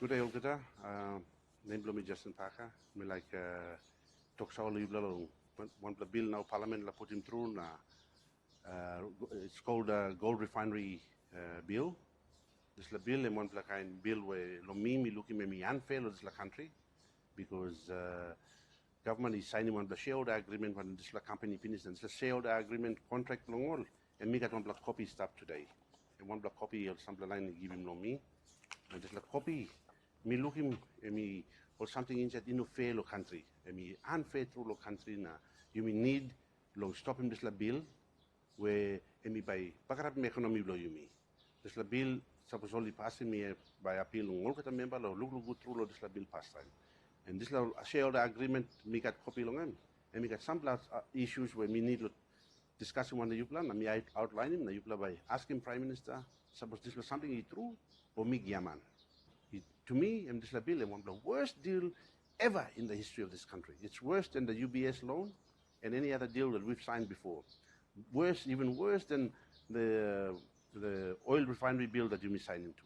Good day, Olgata. Name me Justin Parker. Me like talk show leave one bill now Parliament la put him through na it's called Gold Refinery bill. This la bill and one kind bill where lo me looking me unfair this la country because government is signing one shareholder agreement when this la company finished and this shareholder agreement contract long all and me got one copy stuff today and one copy of some line give him no me and this la copy me looking me or something inside in no fair lo country and me unfair through lo country na you may need lo stop him this la bill where me by bakarap me economy blow you me this la bill suppose only passing me by appeal all the member lo look good through lo this la bill pass time and this la shareholder agreement me got copy long and me got some issues where me need to discuss one the plan and me outline him na you by asking prime minister suppose this was something he true or me yaman to me and this la bill one of the worst deal ever in the history of this country. It's worse than the UBS loan and any other deal that we've signed before. Worse, even worse than the oil refinery bill that you may sign into.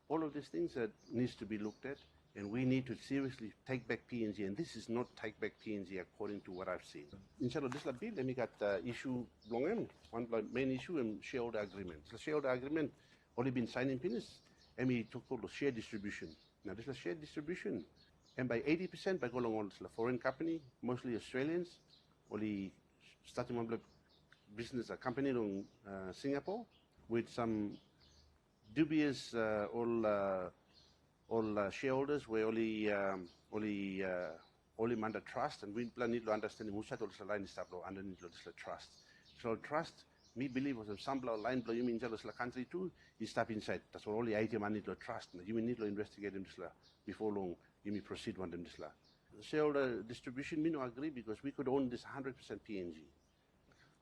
All of these things that needs to be looked at, and we need to seriously take back PNG, and this is not take back PNG according to what I've seen. Inshallah, this la bill, then we got issue long end. One main issue in shareholder agreement. The shareholder agreement only been signed in Pinis, and we took all the share distribution. Now this is share distribution. And by 80% by going on to a foreign company, mostly Australians, only starting one business, a company in Singapore with some dubious all shareholders were only under trust, and we need to understand who said all this line is underneath this trust. So trust, me believe was some line blow you mean jealous la country too, you step inside. That's what only item I need to trust. You need to investigate them before long. You may proceed one them this la. The shareholder distribution, me no agree because we could own this 100% PNG.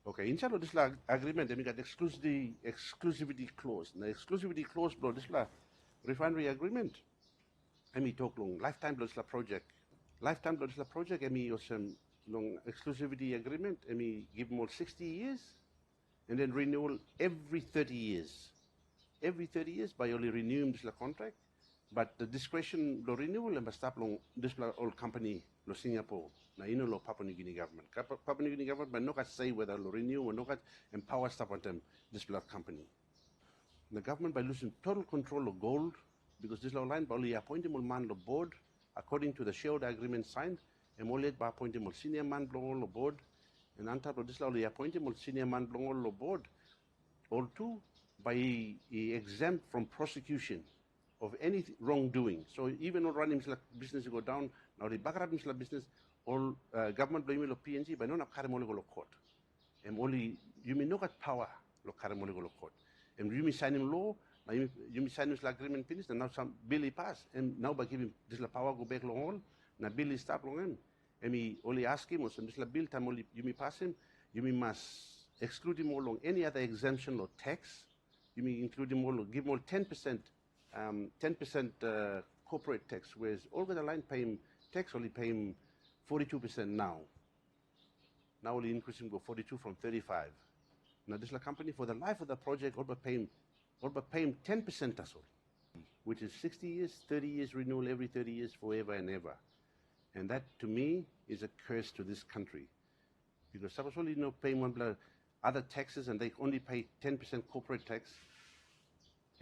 Okay, inside of this la agreement, then we got exclusivity clause. The exclusivity clause blow this la refinery agreement. I mean talk long lifetime blow this la project. Lifetime blow this la project. I mean some long exclusivity agreement. I mean give them all 60 years, and then renewal every 30 years. Every 30 years by only renewing this la contract. But the discretion lo renewal and stop long this old company lo Singapore na ino lo Papua New Guinea government. Papua New Guinea government but no can say whether lo renew or no can empower stop on them this company. The government by losing total control of gold because this line by only appointing man lo board according to the shareholder agreement signed and only by appointing senior man lo board and on top of this only appointing senior man lo board all two by exempt from prosecution of any wrongdoing. So even though running business go down, now the back up business, all government blame lo PNG, but not karimole go court. And only you may not get power lo karimole go court. And you may sign him law, you may sign his agreement finished, and now some bill pass. And now by giving this la power go back long all, now bill is stop long him. And we only ask him, or some this la bill time only you may pass him, you may must exclude him all long any other exemption or tax. You may include him all, give him all 10%. 10% corporate tax, whereas over the line paying tax only paying 42% now. Now only increasing go 42 from 35. Now this la company for the life of the project all but paying 10% as well, which is 60 years, 30 years renewal every 30 years forever and ever. And that to me is a curse to this country. Because suppose only paying one other taxes and they only pay 10% corporate tax.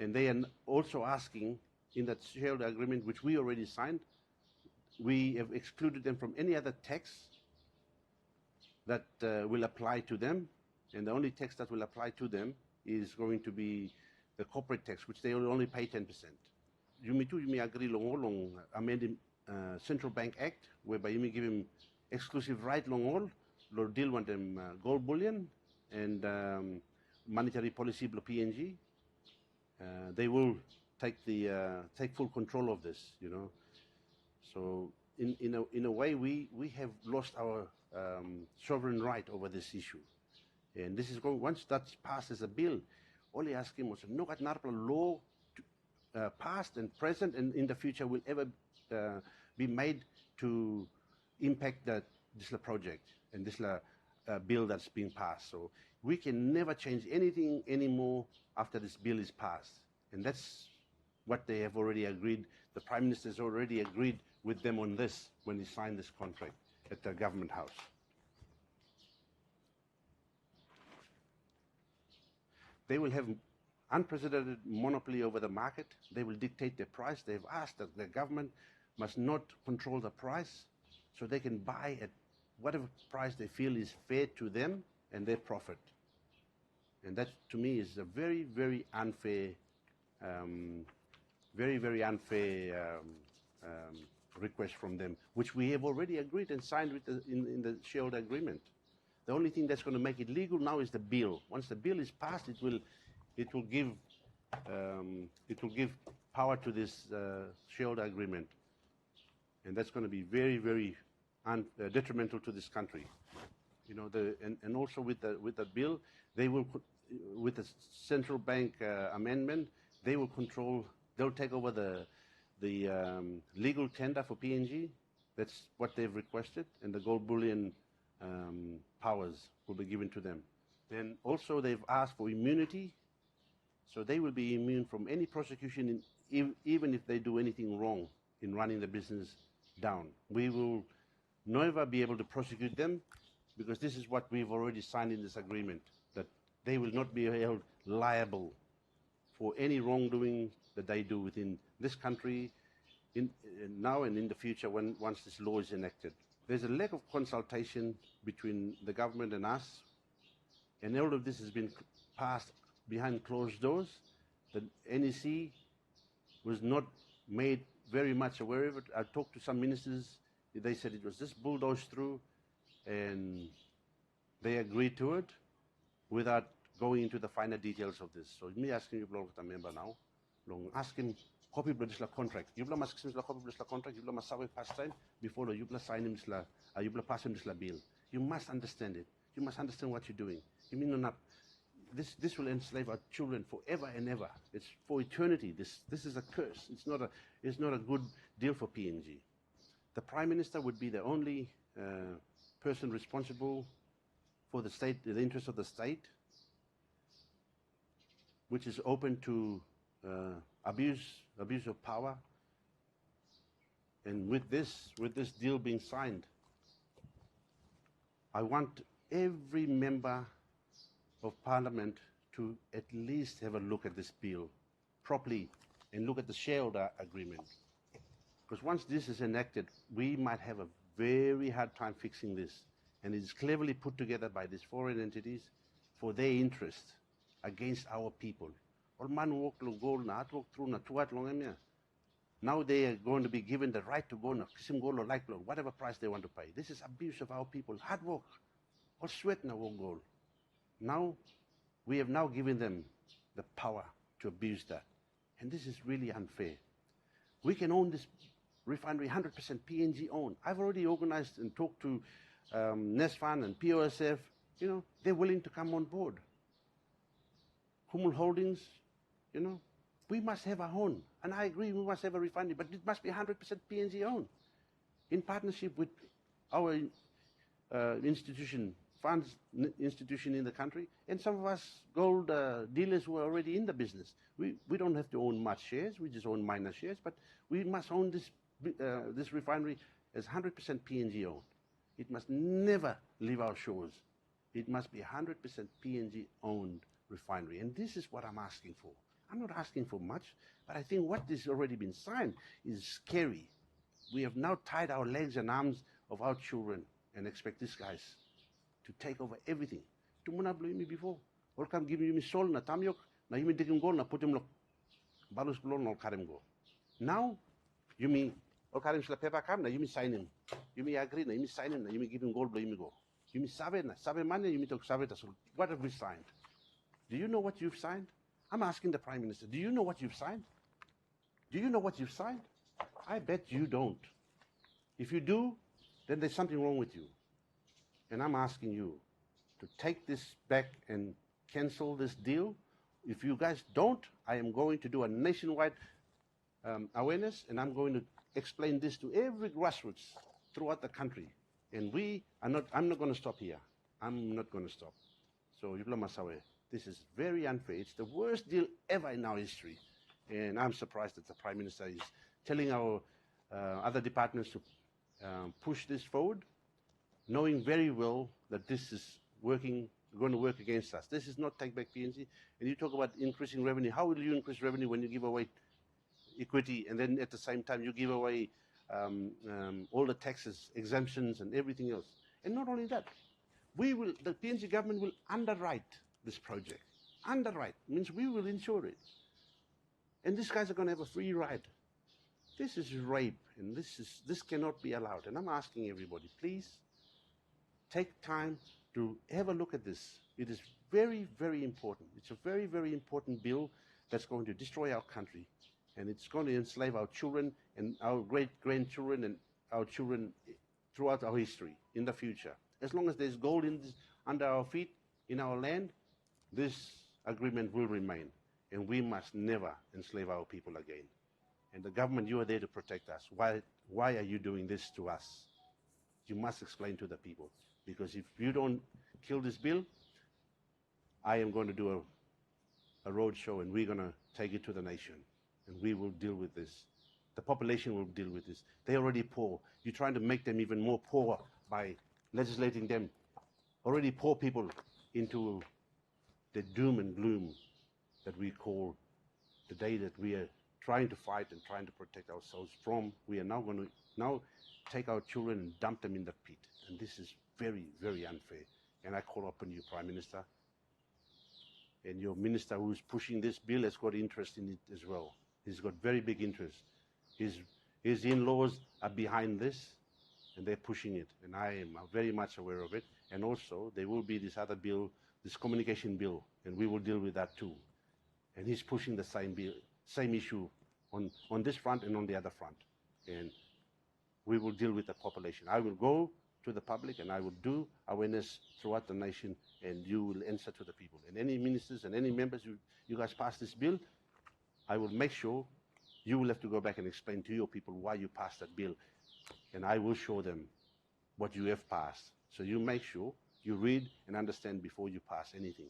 And they are also asking in that shareholder agreement, which we already signed, we have excluded them from any other tax that will apply to them. And the only tax that will apply to them is going to be the corporate tax, which they will only pay 10%. You may agree long amending Central Bank Act, whereby you may give him exclusive right long all, or deal with them gold bullion and monetary policy of PNG. They will take full control of this, you know. So in a way, we have lost our sovereign right over this issue, and this is going once that's passed as a bill. Only asking was no law past and present and in the future will ever be made to impact this project and this bill that's being passed. So we can never change anything anymore after this bill is passed. And that's what they have already agreed. The Prime Minister has already agreed with them on this when he signed this contract at the Government House. They will have unprecedented monopoly over the market. They will dictate their price. They've asked that the government must not control the price, so they can buy at whatever price they feel is fair to them and their profit. And that, to me, is a very, very unfair, request from them, which we have already agreed and signed with in the shareholder agreement. The only thing that's going to make it legal now is the bill. Once the bill is passed, it will give power to this shareholder agreement, and that's going to be very, very detrimental to this country. You know, and also with the bill, they will, with the central bank amendment, they will control. They'll take over the legal tender for PNG. That's what they've requested, and the gold bullion powers will be given to them. Then also they've asked for immunity, so they will be immune from any prosecution, even if they do anything wrong in running the business down. We will never be able to prosecute them, because this is what we've already signed in this agreement, that they will not be held liable for any wrongdoing that they do within this country now and in the future once this law is enacted. There's a lack of consultation between the government and us, and all of this has been passed behind closed doors. The NEC was not made very much aware of it. I talked to some ministers. They said it was just bulldozed through, and they agreed to it without going into the finer details of this. So me asking you, the member now, ask him, copy the contract. You must copy the contract. You must have past time before you sign him. You pass him the bill. You must understand it. You must understand what you're doing. You mean not? This will enslave our children forever and ever. It's for eternity. This is a curse. It's not a good deal for PNG. The Prime Minister would be the only person responsible for the state, the interests of the state, which is open to abuse of power. And with this deal being signed, I want every member of Parliament to at least have a look at this bill properly and look at the shareholder agreement. Because once this is enacted, we might have a very hard time fixing this. And it's cleverly put together by these foreign entities for their interest against our people. Now they are going to be given the right to go and whatever price they want to pay. This is abuse of our people. Hard work. Or sweat na goal. Now, we have now given them the power to abuse that. And this is really unfair. We can own this refinery 100% PNG owned. I've already organized and talked to NESFAN and POSF. You know, they're willing to come on board. Kumul Holdings, you know, we must have our own. And I agree, we must have a refinery, but it must be 100% PNG owned. In partnership with our institution in the country, and some of us gold dealers who are already in the business. We don't have to own much shares, we just own minor shares, but we must own this refinery as 100% PNG owned. It must never leave our shores. It must be 100% PNG owned refinery, and this is what I'm asking for. I'm not asking for much, but I think what has already been signed is scary. We have now tied our legs and arms of our children and expect these guys to take over everything. Tumuna blew me before. All come give me sol na tamyok, na yumi dikim gol na put him look. Balus blow no karim go. Now, you mean all karim shla paper kam na yumi sign him. Yumi agree na yumi sign him na yumi give him gold blow yumi go. Yumi sabe money yumi talk sabe tasul. What have we signed? Do you know what you've signed? I'm asking the Prime Minister, do you know what you've signed? Do you know what you've signed? I bet you don't. If you do, then there's something wrong with you. And I'm asking you to take this back and cancel this deal. If you guys don't, I am going to do a nationwide awareness, and I'm going to explain this to every grassroots throughout the country. And I'm not going to stop here. I'm not going to stop. So, Yubla Masawe, this is very unfair. It's the worst deal ever in our history. And I'm surprised that the Prime Minister is telling our other departments to push this forward, knowing very well that this is going to work against us. This is not Take Back PNG. And you talk about increasing revenue. How will you increase revenue when you give away equity, and then at the same time you give away all the taxes, exemptions, and everything else? And not only that, the PNG government will underwrite this project. Underwrite means we will insure it. And these guys are going to have a free ride. This is rape, and this cannot be allowed. And I'm asking everybody, please take time to have a look at this. It is very, very important. It's a very, very important bill that's going to destroy our country, and it's going to enslave our children and our great-grandchildren and our children throughout our history in the future. As long as there's gold under our feet, in our land, this agreement will remain, and we must never enslave our people again. And the government, you are there to protect us. Why are you doing this to us? You must explain to the people, because if you don't kill this bill, I am going to do a road show, and we're going to take it to the nation, and we will deal with this. The population will deal with this. They're already poor. You're trying to make them even more poor by legislating them, already poor people, into the doom and gloom that we call the day that we are trying to fight and trying to protect ourselves from. We are now going to take our children and dump them in the pit. And this is very, very unfair. And I call upon you, Prime Minister, and your minister who's pushing this bill has got interest in it as well. He's got very big interest. His in-laws are behind this, and they're pushing it. And I am very much aware of it. And also, there will be this other bill, this communication bill, and we will deal with that too. And he's pushing the same bill, same issue on this front and on the other front. And we will deal with the population. I will go to the public and I will do awareness throughout the nation, and you will answer to the people. And any ministers and any members, you guys pass this bill, I will make sure you will have to go back and explain to your people why you passed that bill. And I will show them what you have passed. So you make sure you read and understand before you pass anything.